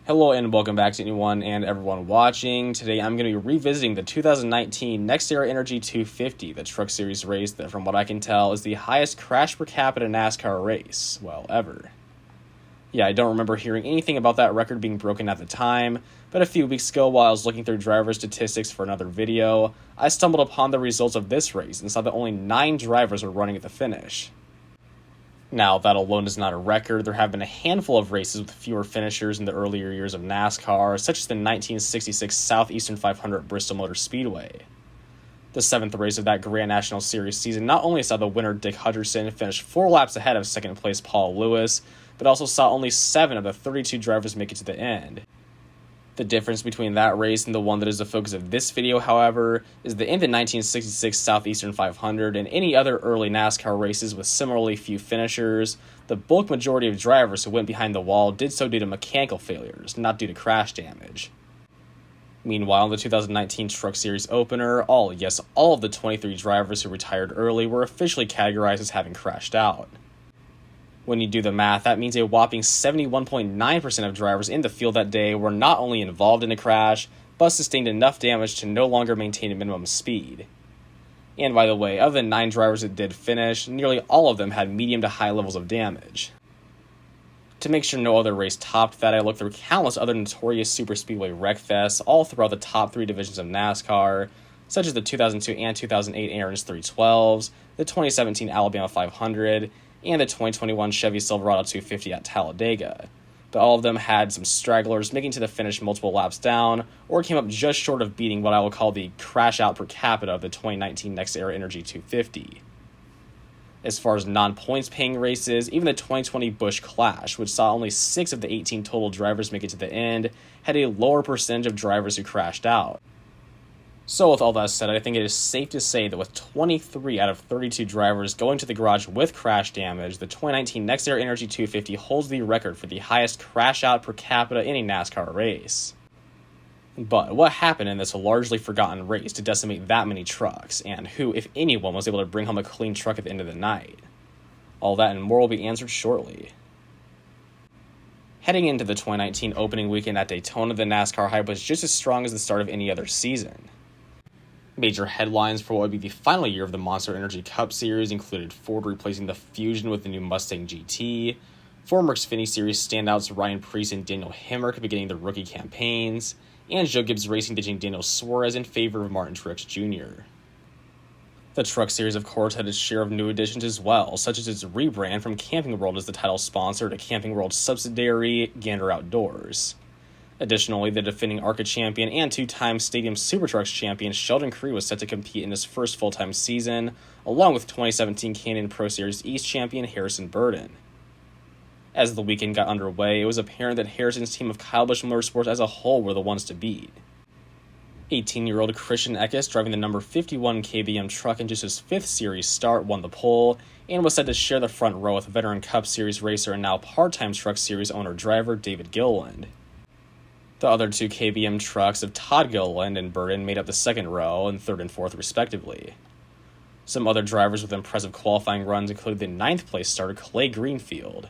Hello and welcome back to anyone and everyone watching. Today I'm going to be revisiting the 2019 NextEra Energy 250, the truck series race that, from what I can tell, is the highest crash-per-capita NASCAR race, well, ever. Yeah, I don't remember hearing anything about that record being broken at the time, but a few weeks ago while I was looking through driver statistics for another video, I stumbled upon the results of this race and saw that only 9 drivers were running at the finish. Now, that alone is not a record. There have been a handful of races with fewer finishers in the earlier years of NASCAR, such as the 1966 Southeastern 500 at Bristol Motor Speedway. The 7th race of that Grand National Series season not only saw the winner Dick Hutcherson finish 4 laps ahead of second place Paul Lewis, but also saw only 7 of the 32 drivers make it to the end. The difference between that race and the one that is the focus of this video, however, is that in the 1966 Southeastern 500 and any other early NASCAR races with similarly few finishers, the bulk majority of drivers who went behind the wall did so due to mechanical failures, not due to crash damage. Meanwhile, in the 2019 Truck Series opener, all of the 23 drivers who retired early were officially categorized as having crashed out. When you do the math, that means a whopping 71.9% of drivers in the field that day were not only involved in a crash, but sustained enough damage to no longer maintain a minimum speed. And by the way, of the 9 drivers that did finish, nearly all of them had medium to high levels of damage. To make sure no other race topped that, I looked through countless other notorious superspeedway wreckfests all throughout the top 3 divisions of NASCAR, such as the 2002 and 2008 Aaron's 312s, the 2017 Alabama 500, and the 2021 Chevy Silverado 250 at Talladega, but all of them had some stragglers making to the finish multiple laps down, or came up just short of beating what I will call the Crash-Out-Per-Capita of the 2019 NextEra Energy 250. As far as non-points paying races, even the 2020 Busch Clash, which saw only 6 of the 18 total drivers make it to the end, had a lower percentage of drivers who crashed out. So with all that said, I think it is safe to say that with 23 out of 32 drivers going to the garage with crash damage, the 2019 NextEra Energy 250 holds the record for the highest crash out per capita in a NASCAR race. But what happened in this largely forgotten race to decimate that many trucks, and who, if anyone, was able to bring home a clean truck at the end of the night? All that and more will be answered shortly. Heading into the 2019 opening weekend at Daytona, the NASCAR hype was just as strong as the start of any other season. Major headlines for what would be the final year of the Monster Energy Cup Series included Ford replacing the Fusion with the new Mustang GT, former Xfinity Series standouts Ryan Preece and Daniel Hemrick beginning their rookie campaigns, and Joe Gibbs Racing ditching Daniel Suarez in favor of Martin Truex Jr. The Truck Series, of course, had its share of new additions as well, such as its rebrand from Camping World as the title sponsor to Camping World's subsidiary Gander Outdoors. Additionally, the defending ARCA champion and 2-time Stadium Supertrucks champion Sheldon Creed was set to compete in his first full-time season, along with 2017 Canadian Pro Series East champion Harrison Burton. As the weekend got underway, it was apparent that Harrison's team of Kyle Busch Motorsports as a whole were the ones to beat. 18-year-old Christian Eckes, driving the number 51 KBM truck in just his 5th series start, won the pole, and was set to share the front row with veteran Cup Series racer and now part-time Truck Series owner-driver David Gilliland. The other 2 KBM trucks of Todd Gilliland and Burton made up the second row and 3rd and 4th respectively. Some other drivers with impressive qualifying runs included the 9th place starter Clay Greenfield.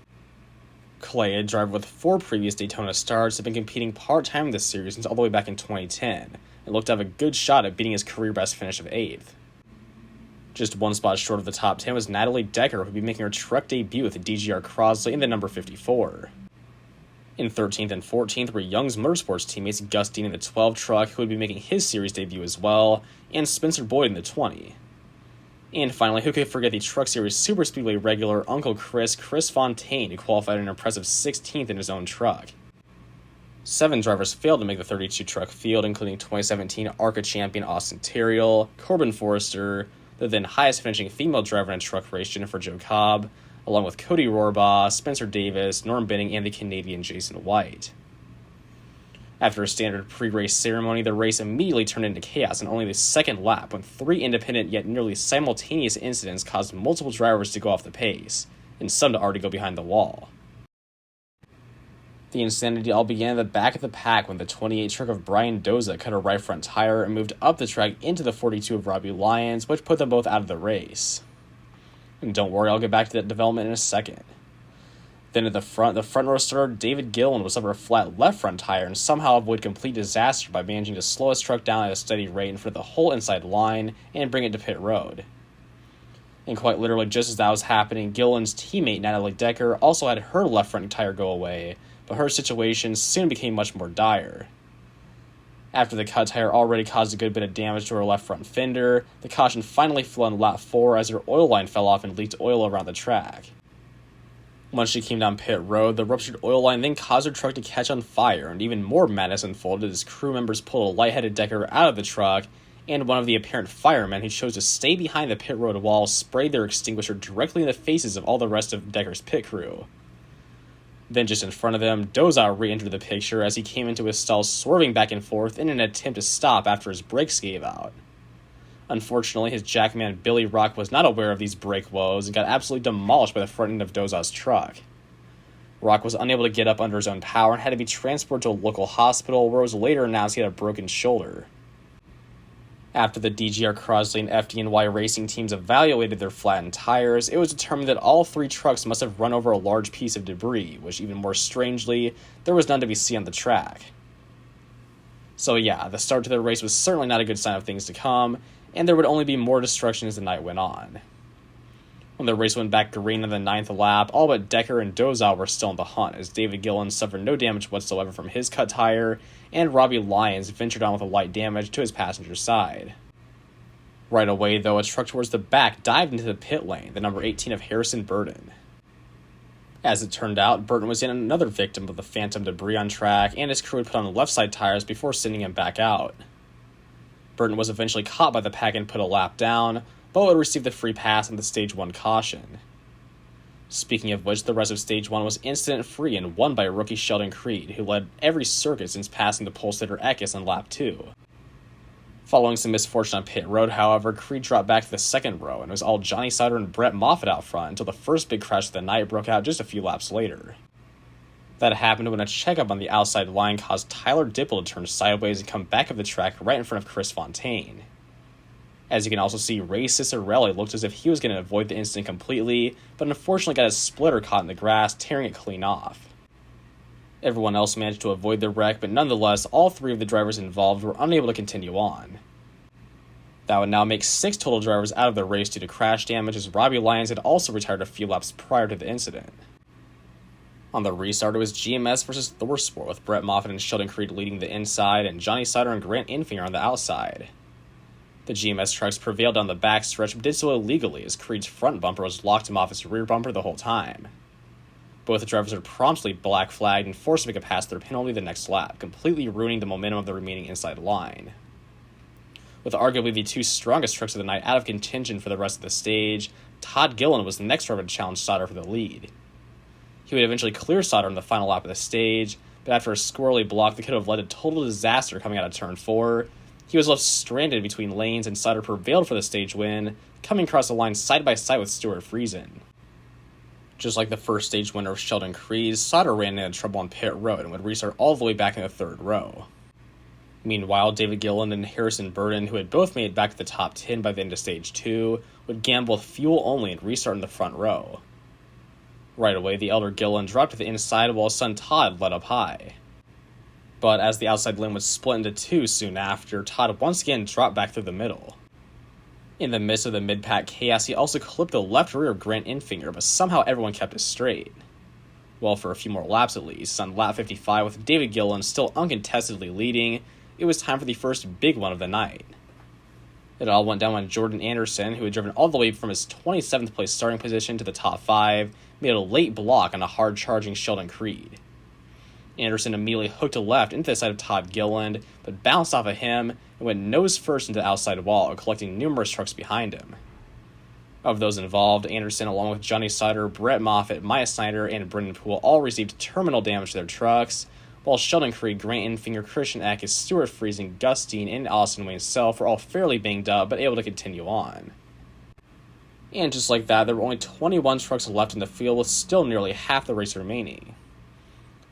Clay, a driver with 4 previous Daytona starts, had been competing part-time in this series since all the way back in 2010, and looked to have a good shot at beating his career best finish of 8th. Just 1 spot short of the top 10 was Natalie Decker, who would be making her truck debut with the DGR Crosley in the number 54. In 13th and 14th were Young's Motorsports teammates Gus Dean in the 12 truck, who would be making his series debut as well, and Spencer Boyd in the 20. And finally, who could forget the Truck Series Superspeedway regular Uncle Chris Fontaine, who qualified an impressive 16th in his own truck. 7 drivers failed to make the 32-truck field, including 2017 ARCA champion Austin Terriel, Corbin Forrester, the then highest finishing female driver in a truck race Jennifer Jo Cobb, along with Cody Rohrbaugh, Spencer Davis, Norm Benning, and the Canadian Jason White. After a standard pre-race ceremony, the race immediately turned into chaos in only the second lap when 3 independent yet nearly simultaneous incidents caused multiple drivers to go off the pace, and some to already go behind the wall. The insanity all began at the back of the pack when the 28 truck of Brian Doza cut a right front tire and moved up the track into the 42 of Robbie Lyons, which put them both out of the race. And don't worry, I'll get back to that development in a second. Then at the front row starter David Gillen would suffer a flat left front tire and somehow avoid complete disaster by managing to slow his truck down at a steady rate in front of the whole inside line and bring it to pit road. And quite literally, just as that was happening, Gillen's teammate Natalie Decker also had her left front tire go away, but her situation soon became much more dire. After the cut tire already caused a good bit of damage to her left front fender, the caution finally flew on lap 4 as her oil line fell off and leaked oil around the track. Once she came down pit road, the ruptured oil line then caused her truck to catch on fire, and even more madness unfolded as crew members pulled a lightheaded Decker out of the truck, and one of the apparent firemen who chose to stay behind the pit road wall sprayed their extinguisher directly in the faces of all the rest of Decker's pit crew. Then just in front of them, Doza re-entered the picture as he came into his stall swerving back and forth in an attempt to stop after his brakes gave out. Unfortunately, his jackman Billy Rock was not aware of these brake woes and got absolutely demolished by the front end of Doza's truck. Rock was unable to get up under his own power and had to be transported to a local hospital where it was later announced he had a broken shoulder. After the DGR Crosley and FDNY racing teams evaluated their flattened tires, it was determined that all 3 trucks must have run over a large piece of debris, which even more strangely, there was none to be seen on the track. So yeah, the start to the race was certainly not a good sign of things to come, and there would only be more destruction as the night went on. When the race went back green on the 9th lap, all but Decker and Doza were still in the hunt, as David Gillen suffered no damage whatsoever from his cut tire, and Robbie Lyons ventured on with a light damage to his passenger side. Right away, though, a truck towards the back dived into the pit lane, the number 18 of Harrison Burton. As it turned out, Burton was yet another victim of the phantom debris on track, and his crew had put on the left side tires before sending him back out. Burton was eventually caught by the pack and put a lap down, but would receive the free pass on the Stage 1 caution. Speaking of which, the rest of Stage 1 was incident-free and won by rookie Sheldon Creed, who led every circuit since passing the pole sitter Eckes on lap 2. Following some misfortune on pit road, however, Creed dropped back to the second row, and it was all Johnny Sauter and Brett Moffitt out front until the first big crash of the night broke out just a few laps later. That happened when a checkup on the outside line caused Tyler Dipple to turn sideways and come back up the track right in front of Chris Fontaine. As you can also see, Ray Cicerelli looked as if he was going to avoid the incident completely, but unfortunately got his splitter caught in the grass, tearing it clean off. Everyone else managed to avoid the wreck, but nonetheless, all 3 of the drivers involved were unable to continue on. That would now make 6 total drivers out of the race due to crash damage, as Robbie Lyons had also retired a few laps prior to the incident. On the restart, it was GMS versus ThorSport, with Brett Moffitt and Sheldon Creed leading the inside, and Johnny Sauter and Grant Infinger on the outside. The GMS trucks prevailed down the backstretch, but did so illegally, as Creed's front bumper was locked to Moffitt's rear bumper the whole time. Both the drivers were promptly black flagged and forced to make a pass their penalty the next lap, completely ruining the momentum of the remaining inside line. With arguably the 2 strongest trucks of the night out of contention for the rest of the stage, Todd Gillen was the next driver to challenge Sauter for the lead. He would eventually clear Sauter on the final lap of the stage, but after a squirrely block that could have led to total disaster coming out of turn 4, he was left stranded between lanes and Sauter prevailed for the stage win, coming across the line side by side with Stuart Friesen. Just like the first stage winner of Sheldon Creed, Sauter ran into trouble on pit road and would restart all the way back in the 3rd row. Meanwhile, David Gillen and Harrison Burton, who had both made it back to the top 10 by the end of stage 2, would gamble with fuel only and restart in the front row. Right away, the elder Gillen dropped to the inside while his son Todd led up high. But as the outside lane was split into 2 soon after, Todd once again dropped back through the middle. In the midst of the mid-pack chaos, he also clipped the left rear of Grant Infinger, but somehow everyone kept it straight. Well, for a few more laps at least, on lap 55 with David Gillen still uncontestedly leading, it was time for the first big one of the night. It all went down when Jordan Anderson, who had driven all the way from his 27th place starting position to the top 5, made a late block on a hard-charging Sheldon Creed. Anderson immediately hooked a left into the side of Todd Gillen, but bounced off of him and went nose first into the outside wall, collecting numerous trucks behind him. Of those involved, Anderson, along with Johnny Sauter, Brett Moffitt, Maya Snyder, and Brendan Poole, all received terminal damage to their trucks, while Sheldon Creed, Grant Infinger, Christian Eckes, Stuart Friesen, Gus Dean, and Austin Wayne Self were all fairly banged up, but able to continue on. And just like that, there were only 21 trucks left in the field, with still nearly half the race remaining.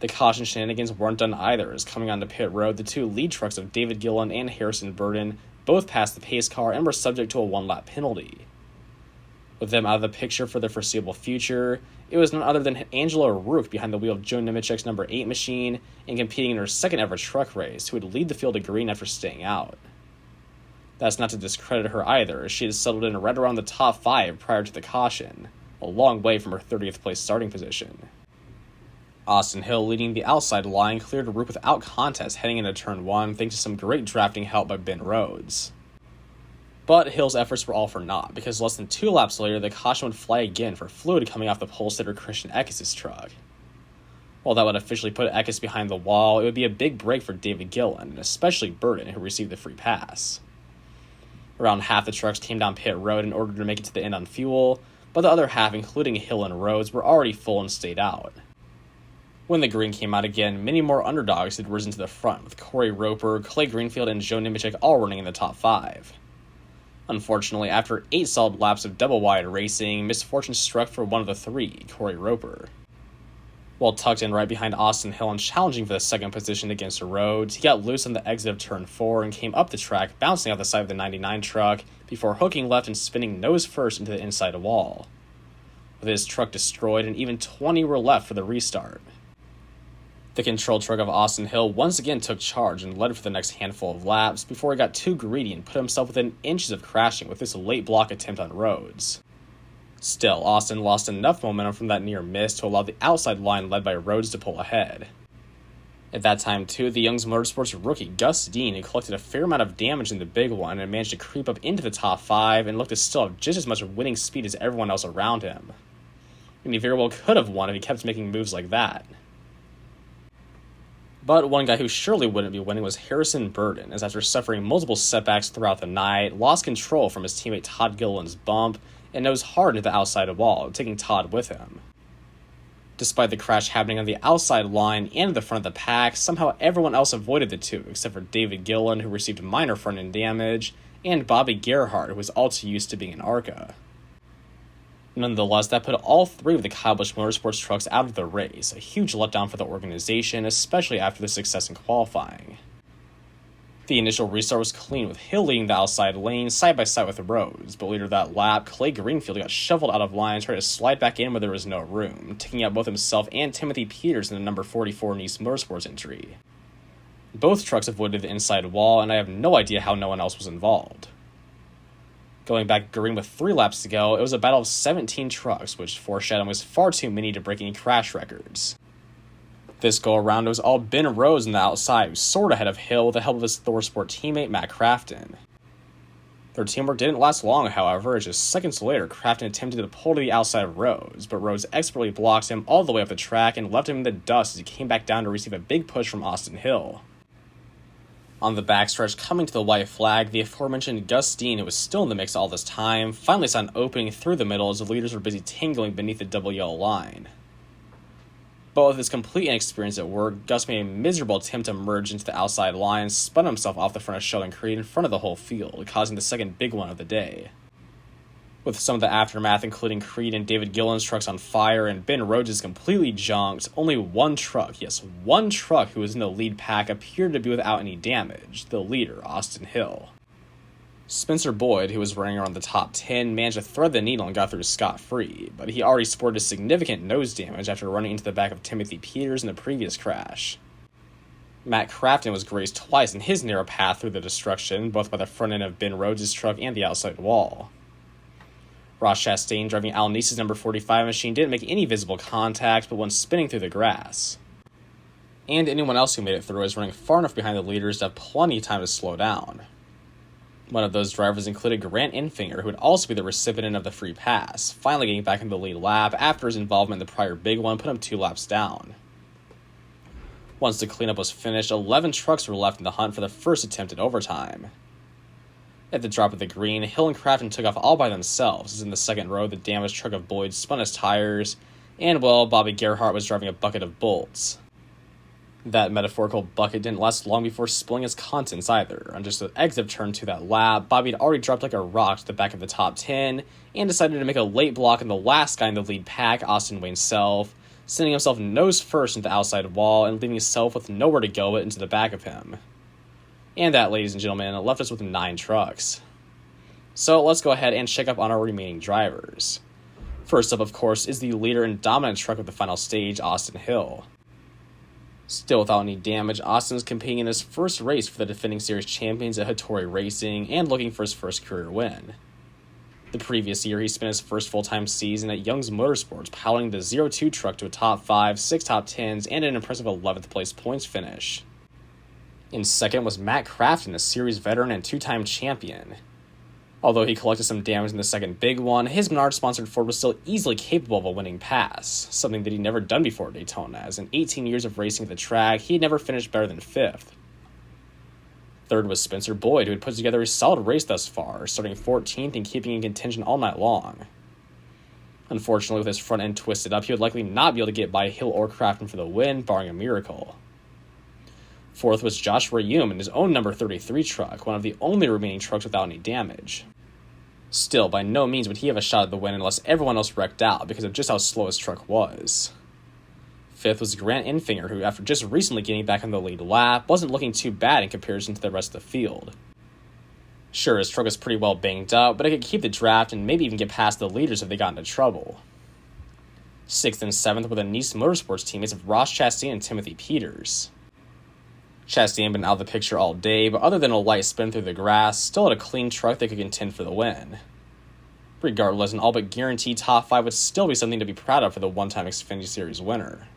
The caution shenanigans weren't done either, as coming onto pit road, the 2 lead trucks of David Gillen and Harrison Burton both passed the pace car and were subject to a 1-lap penalty. With them out of the picture for the foreseeable future, it was none other than Angela Rook behind the wheel of Joe Nemechek's number 8 machine and competing in her second ever truck race, who would lead the field to green after staying out. That's not to discredit her either, as she had settled in right around the top 5 prior to the caution, a long way from her 30th place starting position. Austin Hill, leading the outside line, cleared Rook without contest heading into turn 1 thanks to some great drafting help by Ben Rhodes. But Hill's efforts were all for naught, because less than 2 laps later the caution would fly again for fluid coming off the pole sitter Christian Eckes' truck. While that would officially put Eckes behind the wall, it would be a big break for David Gillen, and especially Burton, who received the free pass. Around half the trucks came down pit road in order to make it to the end on fuel, but the other half, including Hill and Rhodes, were already full and stayed out. When the green came out again, many more underdogs had risen to the front, with Corey Roper, Clay Greenfield, and Joe Nemechek all running in the top 5. Unfortunately, after 8 solid laps of double-wide racing, misfortune struck for one of the 3, Corey Roper. While tucked in right behind Austin Hill and challenging for the second position against Rhodes, he got loose on the exit of turn 4 and came up the track, bouncing off the side of the 99 truck, before hooking left and spinning nose first into the inside wall. With his truck destroyed, and even 20 were left for the restart. The control truck of Austin Hill once again took charge and led for the next handful of laps before he got too greedy and put himself within inches of crashing with this late block attempt on Rhodes. Still, Austin lost enough momentum from that near miss to allow the outside line led by Rhodes to pull ahead. At that time, too, the Young's Motorsports rookie Gus Dean had collected a fair amount of damage in the big one and managed to creep up into the top 5 and looked to still have just as much winning speed as everyone else around him. And he very well could have won if he kept making moves like that. But one guy who surely wouldn't be winning was Harrison Burton, as after suffering multiple setbacks throughout the night, lost control from his teammate Todd Gilliland's bump, and nosed hard into the outside wall, taking Todd with him. Despite the crash happening on the outside line and at the front of the pack, somehow everyone else avoided the two, except for David Gilliland, who received minor front-end damage, and Bobby Gerhardt, who was all too used to being an ARCA. Nonetheless, that put all 3 of the Kyle Busch Motorsports trucks out of the race, a huge letdown for the organization, especially after the success in qualifying. The initial restart was clean, with Hill leading the outside lane side by side with Rhodes, but later that lap, Clay Greenfield got shoveled out of line and tried to slide back in where there was no room, taking out both himself and Timothy Peters in the number 44 Nice Motorsports entry. Both trucks avoided the inside wall, and I have no idea how no one else was involved. Going back green with 3 laps to go, it was a battle of 17 trucks, which foreshadowing was far too many to break any crash records. This go-around, it was all Ben Rhodes on the outside, who soared ahead of Hill with the help of his ThorSport teammate Matt Crafton. Their teamwork didn't last long, however, as just seconds later, Crafton attempted to pull to the outside of Rhodes, but Rhodes expertly blocked him all the way up the track and left him in the dust as he came back down to receive a big push from Austin Hill. On the backstretch, coming to the white flag, the aforementioned Gus Dean, who was still in the mix all this time, finally saw an opening through the middle as the leaders were busy tingling beneath the double yellow line. But with his complete inexperience at work, Gus made a miserable attempt to merge into the outside line and spun himself off the front of Sheldon Creed in front of the whole field, causing the second big one of the day. With some of the aftermath, including Creed and David Gillen's trucks on fire and Ben Rhodes' completely junked, only one truck, yes, one truck who was in the lead pack appeared to be without any damage, the leader, Austin Hill. Spencer Boyd, who was running around the top 10, managed to thread the needle and got through scot-free, but he already sported significant nose damage after running into the back of Timothy Peters in the previous crash. Matt Crafton was grazed twice in his narrow path through the destruction, both by the front end of Ben Rhodes' truck and the outside wall. Ross Chastain, driving Al Neese's number 45 machine, didn't make any visible contact, but went spinning through the grass. And anyone else who made it through was running far enough behind the leaders to have plenty of time to slow down. One of those drivers included Grant Enfinger, who would also be the recipient of the free pass, finally getting back into the lead lap after his involvement in the prior big one put him 2 laps down. Once the cleanup was finished, 11 trucks were left in the hunt for the first attempt at overtime. At the drop of the green, Hill and Crafton took off all by themselves, as in the second row the damaged truck of Boyd spun his tires, and well, Bobby Gerhardt was driving a bucket of bolts. That metaphorical bucket didn't last long before spilling its contents either. On just the exit turn to that lap, Bobby had already dropped like a rock to the back of the top 10, and decided to make a late block on the last guy in the lead pack, Austin Wayne Self, sending himself nose first into the outside wall and leaving Self with nowhere to go but into the back of him. And that, ladies and gentlemen, left us with 9 trucks. So let's go ahead and check up on our remaining drivers. First up, of course, is the leader and dominant truck of the final stage, Austin Hill. Still without any damage, Austin is competing in his first race for the defending series champions at Hattori Racing and looking for his first career win. The previous year, he spent his first full-time season at Young's Motorsports, piloting the 02 truck to a top 5, 6 top 10s, and an impressive 11th place points finish. In second was Matt Crafton, a series veteran and 2-time champion. Although he collected some damage in the second big one, his Menard-sponsored Ford was still easily capable of a winning pass, something that he'd never done before at Daytona, as in 18 years of racing at the track, he had never finished better than 5th. Third was Spencer Boyd, who had put together a solid race thus far, starting 14th and keeping in contention all night long. Unfortunately, with his front end twisted up, he would likely not be able to get by Hill or Crafton for the win, barring a miracle. Fourth was Joshua Hume in his own number 33 truck, one of the only remaining trucks without any damage. Still, by no means would he have a shot at the win unless everyone else wrecked out because of just how slow his truck was. Fifth was Grant Enfinger, who, after just recently getting back on the lead lap, wasn't looking too bad in comparison to the rest of the field. Sure, his truck was pretty well banged up, but it could keep the draft and maybe even get past the leaders if they got into trouble. Sixth and seventh were the Nice Motorsports teammates of Ross Chastain and Timothy Peters. Chastain had been out of the picture all day, but other than a light spin through the grass, still had a clean truck that could contend for the win. Regardless, an all but guaranteed top 5 would still be something to be proud of for the one-time Xfinity Series winner.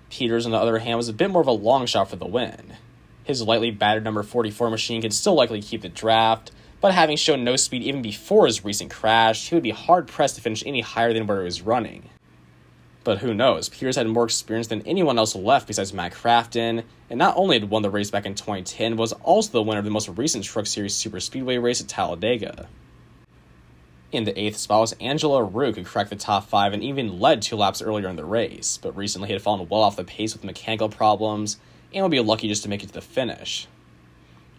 Peters, on the other hand, was a bit more of a long shot for the win. His lightly battered number 44 machine could still likely keep the draft, but having shown no speed even before his recent crash, he would be hard-pressed to finish any higher than where he was running. But who knows, Peters had more experience than anyone else left besides Matt Crafton, and not only had won the race back in 2010, but was also the winner of the most recent Truck Series Superspeedway race at Talladega. In the 8th spot was Angela Rook, who cracked the top 5 and even led 2 laps earlier in the race, but recently he had fallen well off the pace with mechanical problems, and would be lucky just to make it to the finish.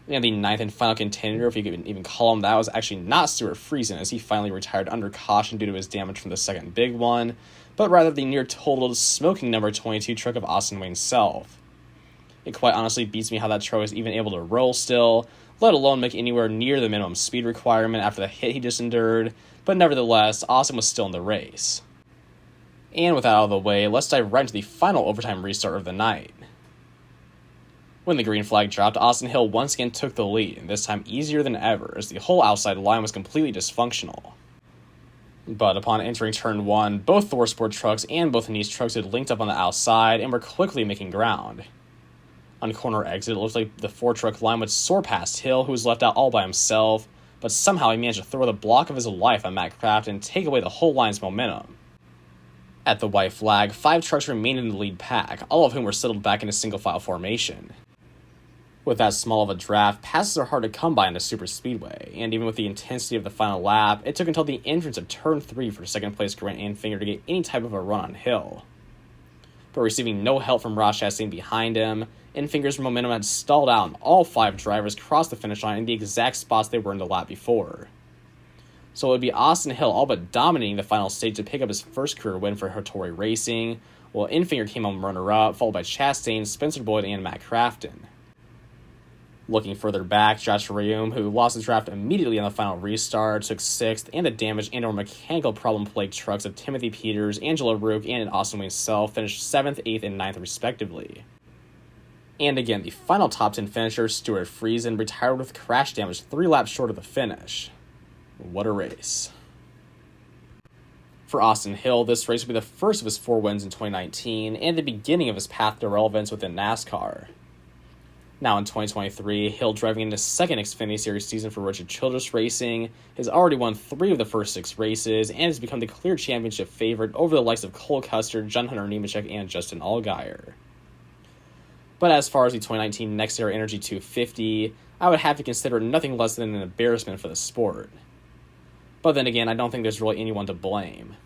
And the 9th and final contender, if you could even call him that, was actually not Stuart Friesen, as he finally retired under caution due to his damage from the second big one, but rather the near-totaled, smoking number 22 truck of Austin Wayne Self. It quite honestly beats me how that truck is even able to roll still, let alone make anywhere near the minimum speed requirement after the hit he just endured, but nevertheless, Austin was still in the race. And with that out of the way, let's dive right into the final overtime restart of the night. When the green flag dropped, Austin Hill once again took the lead, and this time easier than ever, as the whole outside line was completely dysfunctional. But upon entering turn 1, both ThorSport trucks and both Nice trucks had linked up on the outside and were quickly making ground. On corner exit, it looked like the 4-truck line would soar past Hill, who was left out all by himself, but somehow he managed to throw the block of his life on Matt Crafton and take away the whole line's momentum. At the white flag, 5 trucks remained in the lead pack, all of whom were settled back in a single-file formation. With that small of a draft, passes are hard to come by in a superspeedway, and even with the intensity of the final lap, it took until the entrance of turn 3 for second-place Grant Enfinger to get any type of a run on Hill. But receiving no help from Ross Chastain behind him, Enfinger's momentum had stalled out and all 5 drivers crossed the finish line in the exact spots they were in the lap before. So it would be Austin Hill all but dominating the final stage to pick up his first career win for Hattori Racing, while Enfinger came home runner-up, followed by Chastain, Spencer Boyd, and Matt Crafton. Looking further back, Joshua Hume, who lost his draft immediately on the final restart, took 6th, and the damaged and/or mechanical problem-plagued trucks of Timothy Peters, Angela Rook, and Austin Wayne Self finished 7th, 8th, and 9th respectively. And again, the final top 10 finisher, Stuart Friesen, retired with crash damage 3 laps short of the finish. What a race. For Austin Hill, this race will be the first of his 4 wins in 2019, and the beginning of his path to relevance within NASCAR. Now in 2023, Hill, driving into his second Xfinity Series season for Richard Childress Racing, has already won 3 of the first 6 races and has become the clear championship favorite over the likes of Cole Custer, John Hunter Nemechek, and Justin Allgaier. But as far as the 2019 NextEra Energy 250, I would have to consider it nothing less than an embarrassment for the sport. But then again, I don't think there's really anyone to blame.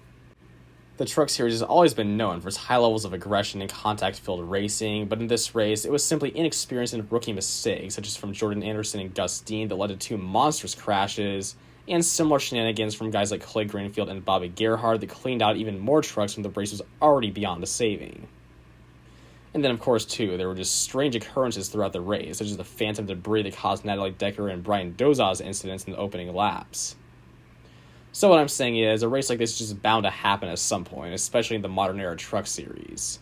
The Truck Series has always been known for its high levels of aggression and contact-filled racing, but in this race, it was simply inexperience and rookie mistakes, such as from Jordan Anderson and Gus Dean, that led to 2 monstrous crashes, and similar shenanigans from guys like Clay Greenfield and Bobby Gerhard that cleaned out even more trucks when the race was already beyond the saving. And then, of course, too, there were just strange occurrences throughout the race, such as the phantom debris that caused Natalie Decker and Brian Dozaw's incidents in the opening laps. So what I'm saying is, a race like this is just bound to happen at some point, especially in the modern era truck series.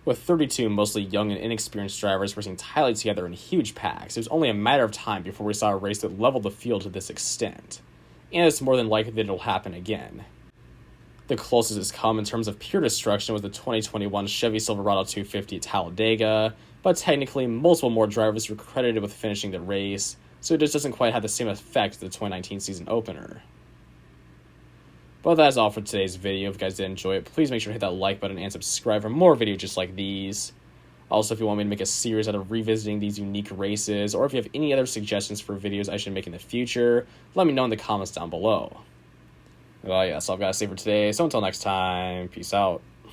With 32 mostly young and inexperienced drivers racing tightly together in huge packs, it was only a matter of time before we saw a race that leveled the field to this extent. And it's more than likely that it'll happen again. The closest it's come in terms of pure destruction was the 2021 Chevy Silverado 250 at Talladega, but technically multiple more drivers were credited with finishing the race, so it just doesn't quite have the same effect as the 2019 season opener. But that's all for today's video. If you guys did enjoy it, please make sure to hit that like button and subscribe for more videos just like these. Also, if you want me to make a series out of revisiting these unique races, or if you have any other suggestions for videos I should make in the future, let me know in the comments down below. Well, yeah, that's all I've got to say for today, so until next time, peace out.